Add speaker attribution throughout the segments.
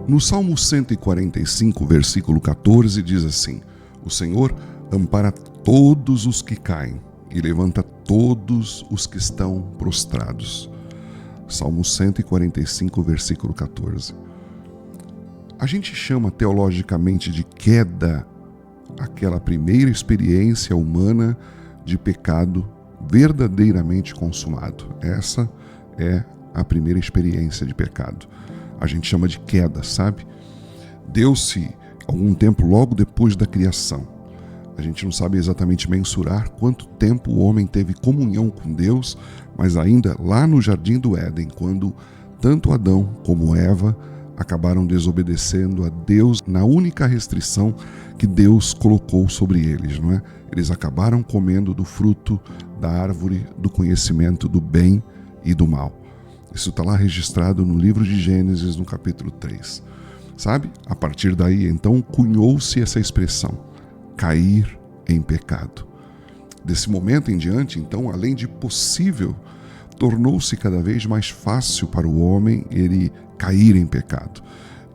Speaker 1: No Salmo 145, versículo 14, diz assim: o Senhor ampara todos os que caem e levanta todos os que estão prostrados. Salmo 145, versículo 14. A gente chama teologicamente de queda aquela primeira experiência humana de pecado verdadeiramente consumado. Essa é a primeira experiência de pecado. A gente chama de queda, sabe? Deu-se algum tempo logo depois da criação. A gente não sabe exatamente mensurar quanto tempo o homem teve comunhão com Deus, mas ainda lá no Jardim do Éden, quando tanto Adão como Eva acabaram desobedecendo a Deus na única restrição que Deus colocou sobre eles, não é? Eles acabaram comendo do fruto da árvore do conhecimento do bem e do mal. Isso está lá registrado no livro de Gênesis, no capítulo 3. Sabe? A partir daí, então, cunhou-se essa expressão, cair em pecado. Desse momento em diante, então, além de possível, tornou-se cada vez mais fácil para o homem ele cair em pecado.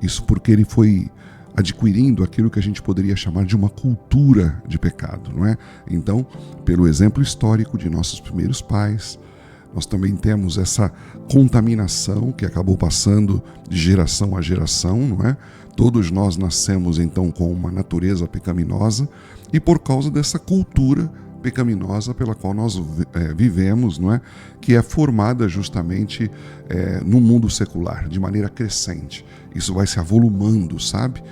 Speaker 1: Isso porque ele foi adquirindo aquilo que a gente poderia chamar de uma cultura de pecado, não é? Então, pelo exemplo histórico de nossos primeiros pais, nós também temos essa contaminação que acabou passando de geração a geração, não é? Todos nós nascemos então com uma natureza pecaminosa e por causa dessa cultura pecaminosa pela qual nós vivemos, não é? Que é formada justamente no mundo secular, de maneira crescente. Isso vai se avolumando, sabe?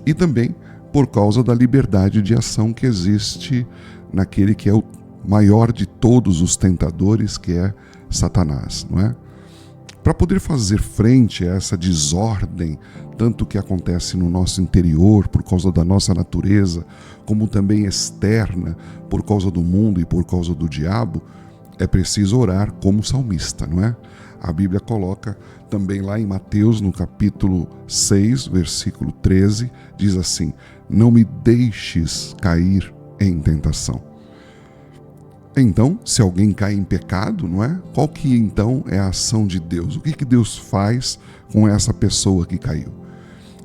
Speaker 1: E também por causa da liberdade de ação que existe naquele que é o maior de todos os tentadores, que é Satanás, não é? Para poder fazer frente a essa desordem, tanto que acontece no nosso interior, por causa da nossa natureza, como também externa, por causa do mundo e por causa do diabo, é preciso orar como salmista, não é? A Bíblia coloca também lá em Mateus, no capítulo 6, versículo 13, diz assim: não me deixes cair em tentação. Então, se alguém cai em pecado, não é? Qual que então é a ação de Deus? O que Deus faz com essa pessoa que caiu?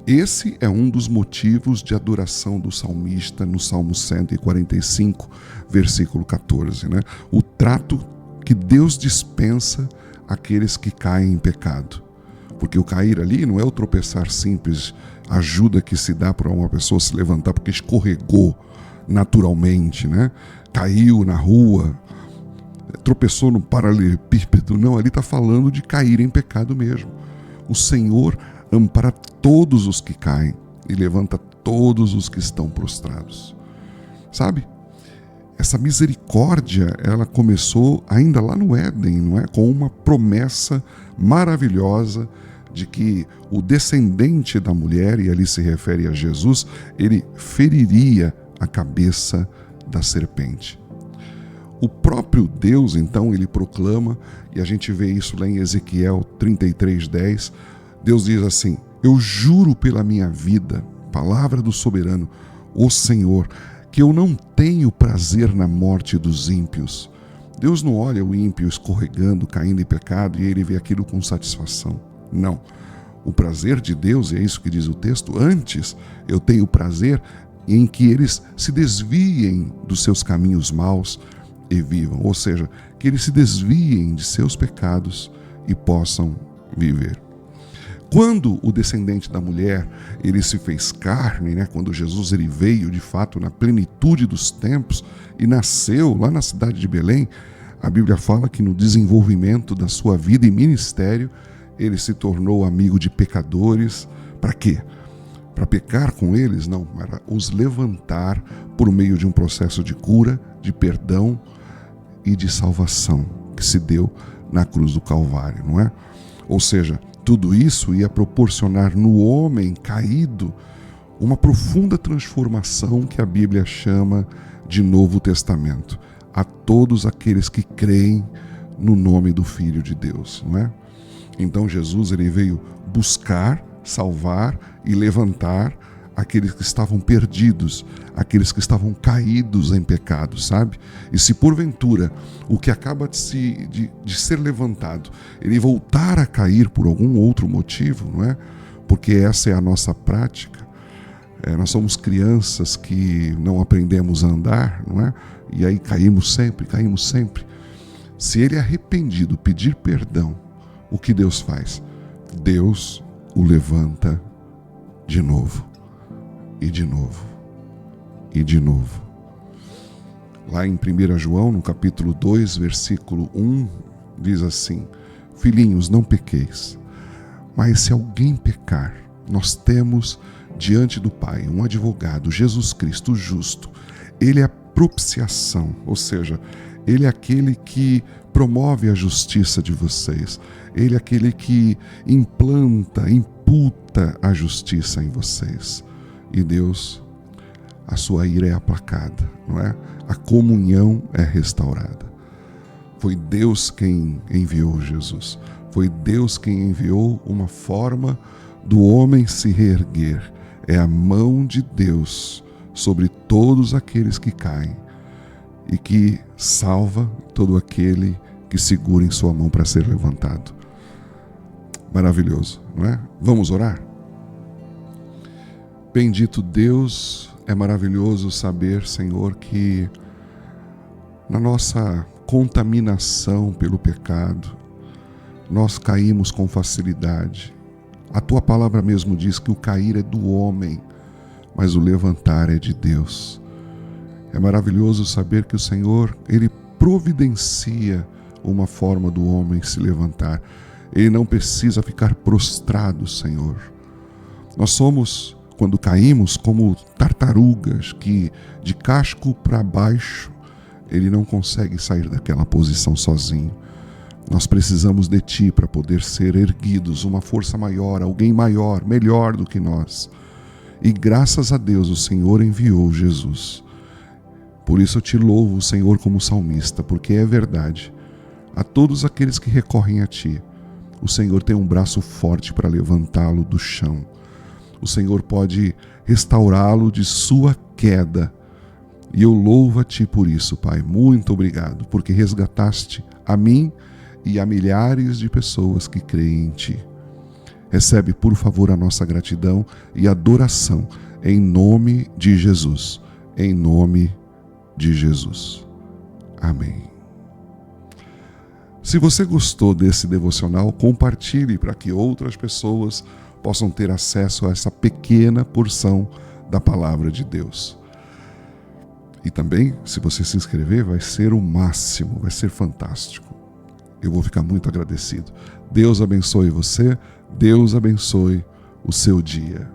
Speaker 1: Esse é um dos motivos de adoração do salmista no Salmo 145, versículo 14, né? O trato que Deus dispensa àqueles que caem em pecado. Porque o cair ali não é o tropeçar simples, a ajuda que se dá para uma pessoa se levantar porque escorregou naturalmente, né? Caiu na rua, tropeçou no paralelepípedo. Não, ali está falando de cair em pecado mesmo. O Senhor ampara todos os que caem e levanta todos os que estão prostrados. Sabe? Essa misericórdia, ela começou ainda lá no Éden, não é? Com uma promessa maravilhosa de que o descendente da mulher, e ali se refere a Jesus, ele feriria a cabeça da serpente. O próprio Deus, então, ele proclama, e a gente vê isso lá em Ezequiel 33:10, Deus diz assim: eu juro pela minha vida, palavra do soberano, o Senhor, que eu não tenho prazer na morte dos ímpios. Deus não olha o ímpio escorregando, caindo em pecado, e ele vê aquilo com satisfação. Não. O prazer de Deus, e é isso que diz o texto, antes eu tenho prazer em que eles se desviem dos seus caminhos maus e vivam. Ou seja, que eles se desviem de seus pecados e possam viver. Quando o descendente da mulher, ele se fez carne, né? Quando Jesus ele veio de fato na plenitude dos tempos e nasceu lá na cidade de Belém, a Bíblia fala que no desenvolvimento da sua vida e ministério, ele se tornou amigo de pecadores. Para quê? Para pecar com eles? Não, para os levantar por meio de um processo de cura, de perdão e de salvação que se deu na cruz do Calvário, não é? Ou seja, tudo isso ia proporcionar no homem caído uma profunda transformação que a Bíblia chama de Novo Testamento, a todos aqueles que creem no nome do Filho de Deus, não é? Então Jesus ele veio buscar, salvar e levantar aqueles que estavam perdidos, aqueles que estavam caídos em pecado, sabe? E se porventura o que acaba de ser levantado, ele voltar a cair por algum outro motivo, não é? porque essa é a nossa prática. Nós somos crianças que não aprendemos a andar, não é? E aí caímos sempre. Se ele arrependido pedir perdão, o que Deus faz? Deus o levanta de novo, e de novo, e de novo. Lá em 1 João, no capítulo 2, versículo 1, diz assim: filhinhos, não pequeis, mas se alguém pecar, nós temos diante do Pai um advogado, Jesus Cristo, o justo. Ele é a propiciação, ou seja, ele é aquele que promove a justiça de vocês. Ele é aquele que imputa a justiça em vocês. E Deus, a sua ira é aplacada, não é? A comunhão é restaurada. Foi Deus quem enviou Jesus. Foi Deus quem enviou uma forma do homem se reerguer. É a mão de Deus sobre todos aqueles que caem e que salva todo aquele que segura em sua mão para ser levantado. Maravilhoso, não é? Vamos orar? Bendito Deus, é maravilhoso saber, Senhor, que na nossa contaminação pelo pecado, nós caímos com facilidade. A tua palavra mesmo diz que o cair é do homem, mas o levantar é de Deus. É maravilhoso saber que o Senhor, Ele providencia uma forma do homem se levantar. Ele não precisa ficar prostrado, Senhor. Nós somos, quando caímos, como tartarugas que de casco para baixo, ele não consegue sair daquela posição sozinho. Nós precisamos de Ti para poder ser erguidos, uma força maior, alguém maior, melhor do que nós. E graças a Deus o Senhor enviou Jesus. Por isso eu te louvo, Senhor, como salmista, porque é verdade. A todos aqueles que recorrem a Ti, o Senhor tem um braço forte para levantá-lo do chão. O Senhor pode restaurá-lo de sua queda. E eu louvo a Ti por isso, Pai. Muito obrigado, porque resgataste a mim e a milhares de pessoas que creem em Ti. Recebe, por favor, a nossa gratidão e adoração em nome de Jesus. Em nome de Jesus. Amém. Se você gostou desse devocional, compartilhe para que outras pessoas possam ter acesso a essa pequena porção da palavra de Deus. E também, se você se inscrever, vai ser o máximo, vai ser fantástico. Eu vou ficar muito agradecido. Deus abençoe você, Deus abençoe o seu dia.